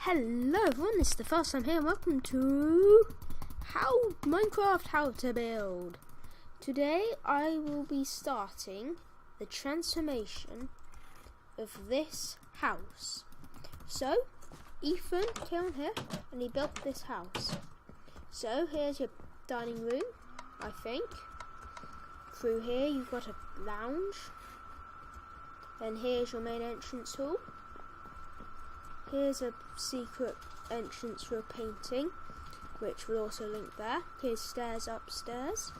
Hello everyone, this is TheFireSlime here and welcome to Minecraft How to Build. Today I will be starting the transformation of this house. So Ethan came on here and he built this house. So here's your dining room, I think. Through here you've got a lounge. Then here's your main entrance hall. Here's a secret entrance for a painting, which will also link there. Here's stairs upstairs.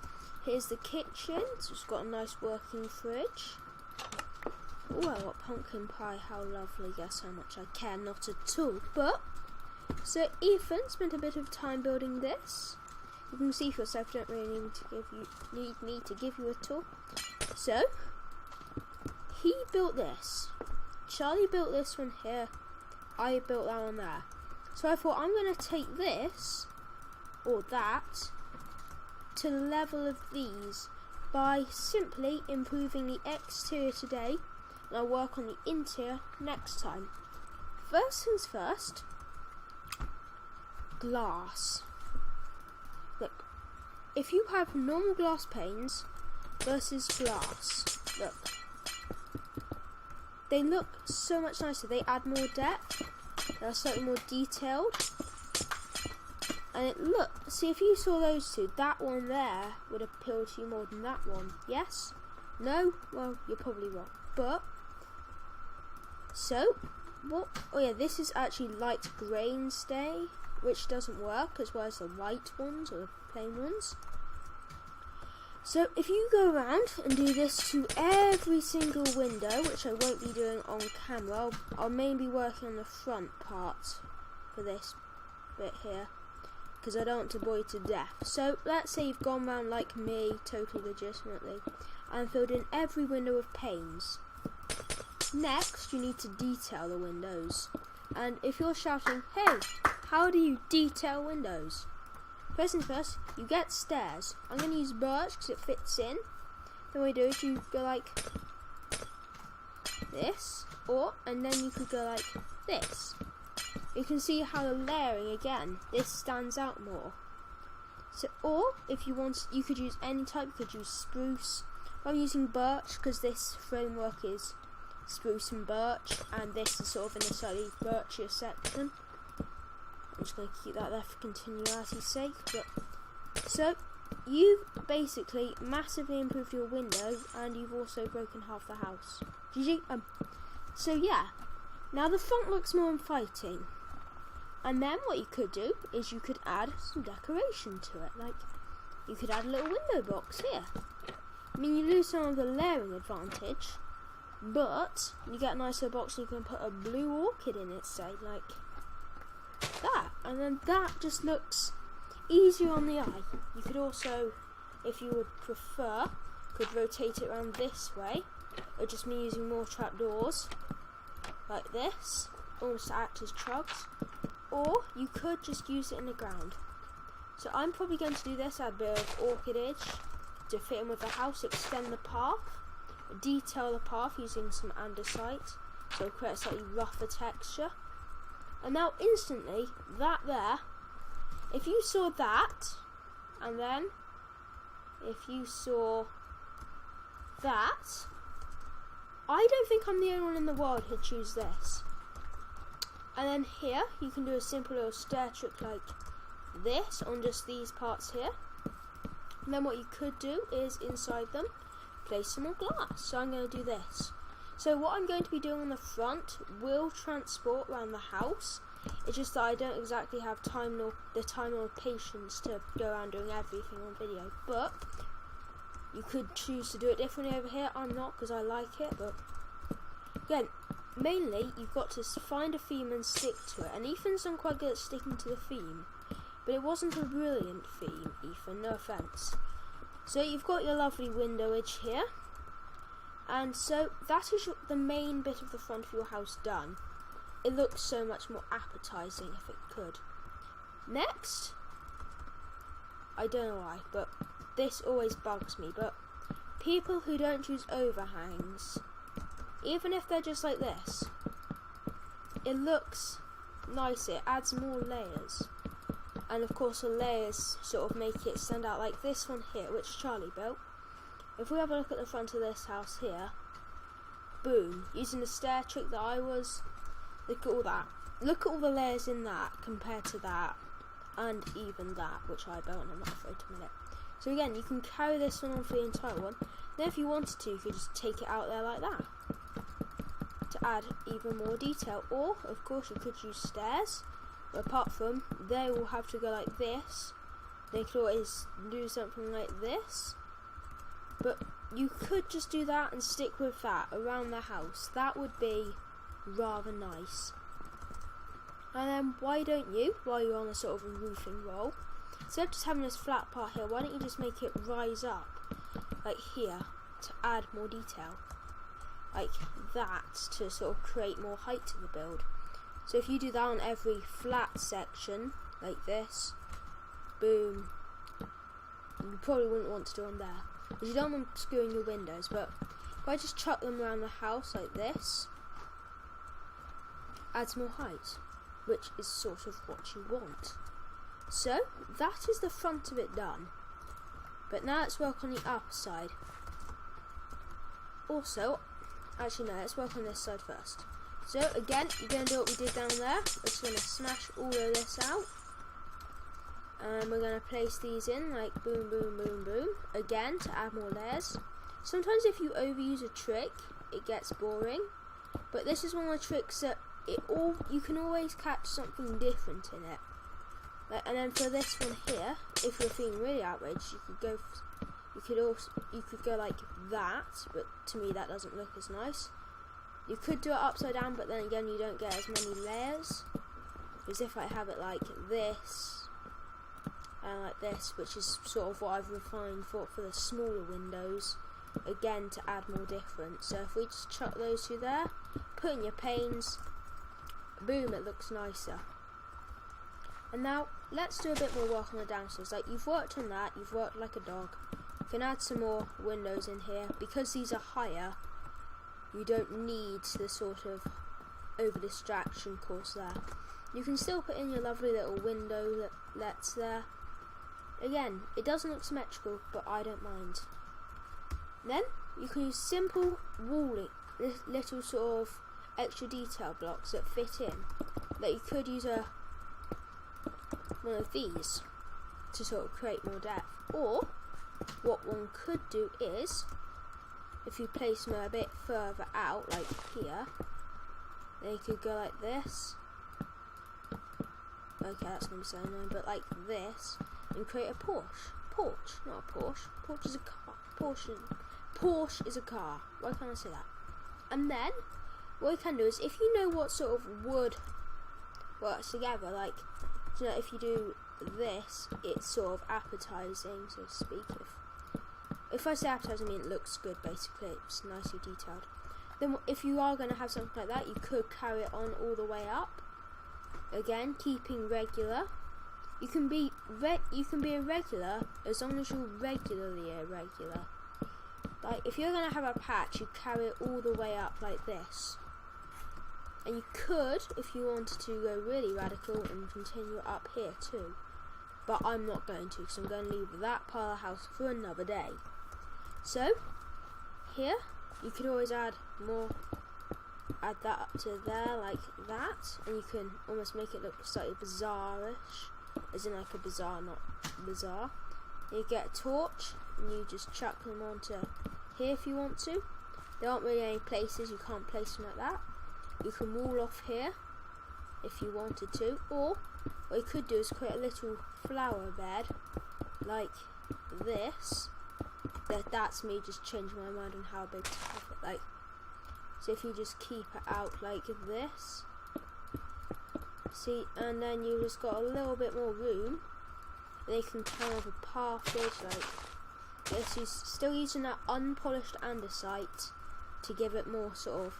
Here's the kitchen, so it's got a nice working fridge. Oh, I got pumpkin pie, how lovely. Guess how much I care, not at all. But, so Ethan spent a bit of time building this. You can see for yourself, don't really need me to give you a tour. So, he built this. Charlie built this one here. I built that one there. So I thought I'm going to take this, or that, to the level of these by simply improving the exterior today, and I'll work on the interior next time. First things first, glass. Look, if you have normal glass panes versus glass, look. They look so much nicer. They add more depth. They're slightly more detailed. And see if you saw those two, that one there would appeal to you more than that one. Yes? No? Well, you're probably wrong. But, so, what? Oh yeah, this is actually light grey instead, which doesn't work as well as the white ones or the plain ones. So if you go around and do this to every single window, which I won't be doing on camera, I'll mainly be working on the front part for this bit here, because I don't want to bore you to death. So let's say you've gone around like me, totally legitimately, and filled in every window with panes. Next, you need to detail the windows. And if you're shouting, hey, how do you detail windows? First things first, you get stairs. I'm going to use birch because it fits in. Then what you do is you go like this, and then you could go like this. You can see how the layering again, this stands out more. So, or if you want, you could use any type. You could use spruce. I'm using birch because this framework is spruce and birch, and this is sort of in a slightly birchier section. I'm just going to keep that there for continuity's sake. But so you've basically massively improved your window, and you've also broken half the house. GG. So yeah, now the front looks more inviting. And then what you could do is you could add some decoration to it. Like you could add a little window box here. I mean, you lose some of the layering advantage, but you get a nice little box and you can put a blue orchid in it, say, like that, and then that just looks easier on the eye. You could also, if you would prefer, could rotate it around this way, or just me using more trapdoors like this, almost to act as trugs, or you could just use it in the ground. So I'm probably going to do this, add a bit of orchidage to fit in with the house, extend the path, detail the path using some andesite, so create a slightly rougher texture. And now instantly, that there, if you saw that, and then if you saw that, I don't think I'm the only one in the world who'd choose this. And then here, you can do a simple little stair trick like this on just these parts here. And then what you could do is inside them, place some more glass. So I'm going to do this. So what I'm going to be doing on the front will transport around the house. It's just that I don't exactly have the time or patience to go around doing everything on video. But you could choose to do it differently over here. I'm not, because I like it. But again, mainly you've got to find a theme and stick to it. And Ethan's done quite good at sticking to the theme, but it wasn't a brilliant theme, Ethan. No offense. So you've got your lovely window edge here. And so that is the main bit of the front of your house done. It looks so much more appetizing if it could. Next, I don't know why, but this always bugs me, but people who don't choose overhangs, even if they're just like this, it looks nicer. It adds more layers. And of course the layers sort of make it stand out, like this one here, which Charlie built. If we have a look at the front of this house here, boom, using the stair trick that I was, look at all that. Look at all the layers in that compared to that, and even that, which I built, and I'm not afraid to admit it. So again, you can carry this one on for the entire one. Then if you wanted to, you could just take it out there like that to add even more detail. Or, of course, you could use stairs. But apart from, they will have to go like this. They could always do something like this. But you could just do that and stick with that around the house. That would be rather nice. And then why don't you, while you're on a sort of a roofing roll, instead of just having this flat part here, why don't you just make it rise up, like here, to add more detail. Like that, to sort of create more height to the build. So if you do that on every flat section, like this, boom, you probably wouldn't want to do on there, because you don't want screwing your windows. But if I just chuck them around the house like this, adds more height, which is sort of what you want. So that is the front of it done. But now let's work on the upper side. Also, actually no, let's work on this side first. So again, you're going to do what we did down there. We're just going to smash all of this out. And we're going to place these in like boom, boom, boom, boom. Again, to add more layers. Sometimes if you overuse a trick, it gets boring. But this is one of the tricks that you can always catch something different in it. And then for this one here, if you're feeling really outraged, you could go like that, but to me that doesn't look as nice. You could do it upside down, but then again you don't get as many layers. As if I have it like this and like this, which is sort of what I've refined for the smaller windows, again to add more difference. So if we just chuck those two there, put in your panes, boom, it looks nicer. And now let's do a bit more work on the downstairs. Like you've worked on that, you've worked like a dog. You can add some more windows in here. Because these are higher, you don't need the sort of over distraction course there. You can still put in your lovely little window that's there. Again, it doesn't look symmetrical, but I don't mind. Then you can use simple walling, little sort of extra detail blocks that fit in. Like you could use one of these to sort of create more depth. Or what one could do is, if you place them a bit further out, like here, then you could go like this. Okay, that's going to be so annoying, but like this, and create a Porsche, not a Porsche. Porsche is a car. Porsche is a car. Why can't I say that? And then what you can do is, if you know what sort of wood works together, like, you know, if you do this, it's sort of appetizing, so to speak. If I say appetizing, I mean it looks good, basically. It's nicely detailed. Then if you are going to have something like that, you could carry it on all the way up. Again, keeping regular. You can be irregular as long as you're regularly irregular. Like if you're going to have a patch, you carry it all the way up like this. And you could, if you wanted to, go really radical and continue up here too. But I'm not going to, because I'm going to leave that part of the house for another day. So, here, you could always add that up to there like that. And you can almost make it look slightly bizarre-ish. As in like a bazaar, not bizarre. And you get a torch, and you just chuck them onto here if you want to. There aren't really any places you can't place them like that. You can wall off here if you wanted to, or what you could do is create a little flower bed like this. That's me just changing my mind on how big to have it. Like, so if you just keep it out like this, see, and then you just got a little bit more room. Then you can kind of a passage like this. You're still using that unpolished andesite to give it more sort of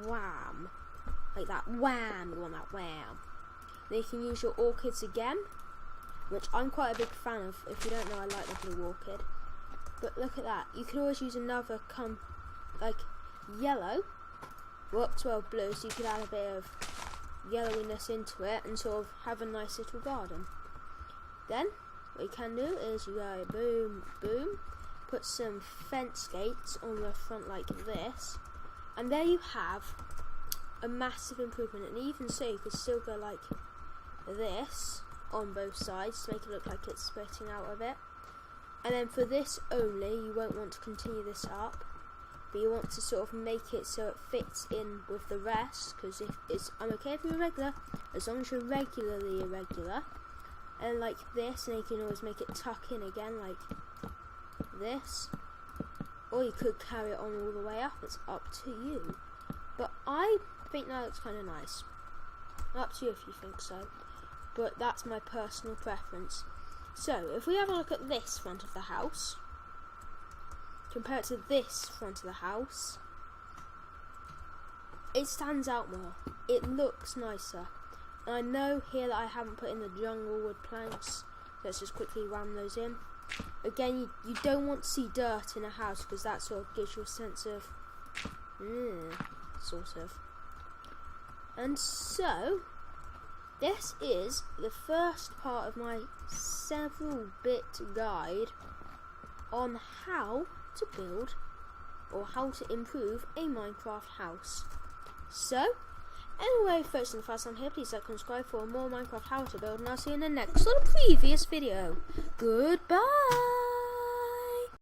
wham, like that wham, you want that wham. Then you can use your orchids again, which I'm quite a big fan of. If you don't know, I like the blue orchid. But look at that, you can always use another like yellow, works well with blue, so you could add a bit of yellowiness into it and sort of have a nice little garden. Then what you can do is you go boom, boom, put some fence gates on the front like this, and there you have a massive improvement. And even so, you could still go like this on both sides to make it look like it's splitting out a bit. And then for this only, you won't want to continue this up, but you want to sort of make it so it fits in with the rest, because if it's, I'm okay if you're irregular, as long as you're regularly irregular. And like this, and you can always make it tuck in again like this, or you could carry it on all the way up. It's up to you, but I think that looks kind of nice. Up to you if you think so, but that's my personal preference. So if we have a look at this front of the house compared to this front of the house, it stands out more. It looks nicer. And I know here that I haven't put in the jungle wood planks. Let's just quickly ram those in. Again, you don't want to see dirt in a house, because that sort of gives you a sense of sort of. And so this is the first part of my several bit guide on how to build or how to improve a Minecraft house. So anyway, folks, and first time here, please like and subscribe for more Minecraft how to build, and I'll see you in the next little previous video. Goodbye.